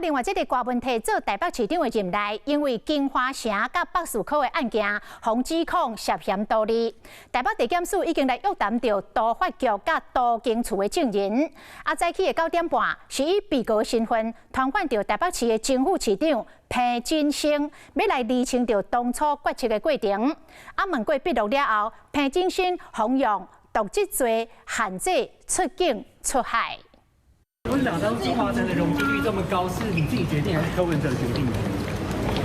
另外，这个郭文摕做台北市长的任内，因为金华城甲北树科的案件，被指控涉嫌盗利。台北地检署已经来约谈到都法局甲都警处的证人。早起的9点半，是以被告身份传唤到台北市的前副市长彭金星，要来厘清到当初决策的过程。问过笔录了后，彭金星奉用渎职罪限制出境出海。 董事长，当金华城的容积率这么高，是你自己决定还是柯文哲决定的？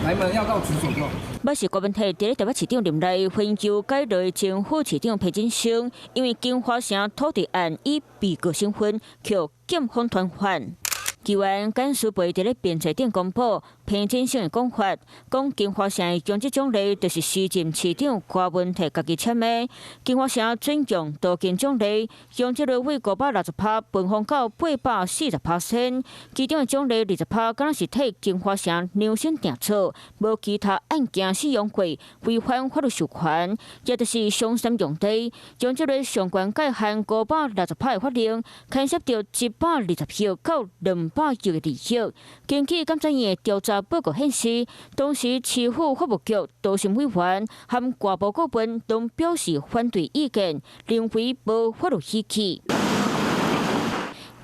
来门要到此所做。要是郭文摕伫台北市长任内分究改落前副市长裴振兴，因为金华城土地案以被告身份被检方传唤。 机关检事会伫咧辩才顶公布彭振兴的讲法，讲金华城的强制奖励就是时任市长郭文摕家己签的。金华城准用多件奖励，用这个为560%分红到840%，其中的奖励20%敢若是替金华城量身定做，无其他案件使用过，违反法律授权，也就是上山用地，用这个上悬界限560%的法令，牵涉到120亿到200亿的利益。根据检察院的调查报告显示，当时市府法务局多审委员和外部顾问都表示反对意见，认为无法律依据。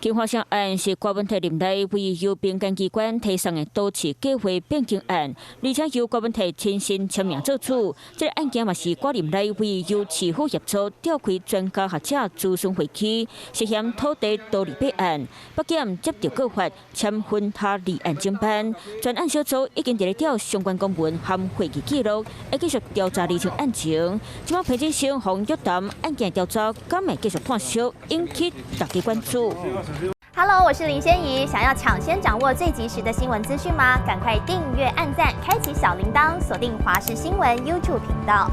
金华城案是郭文摕任内为由民间机关提送的多次计划变更案，而且由郭文摕亲身签名做主。这个案件嘛是我任内为由市府协助召开专家学者咨询会期，涉嫌土地盗利弊案。北检接到告发，签分他立案侦办。专案小组已经在调相关公文和会议记录，会继续调查厘清案情。今晚裴振兴和约谈案件调查，敢会继续探索，引起大家关注。 Hello， 我是林仙怡。想要抢先掌握最及时的新闻资讯吗？赶快订阅、按赞、开启小铃铛，锁定华视新闻 YouTube 频道。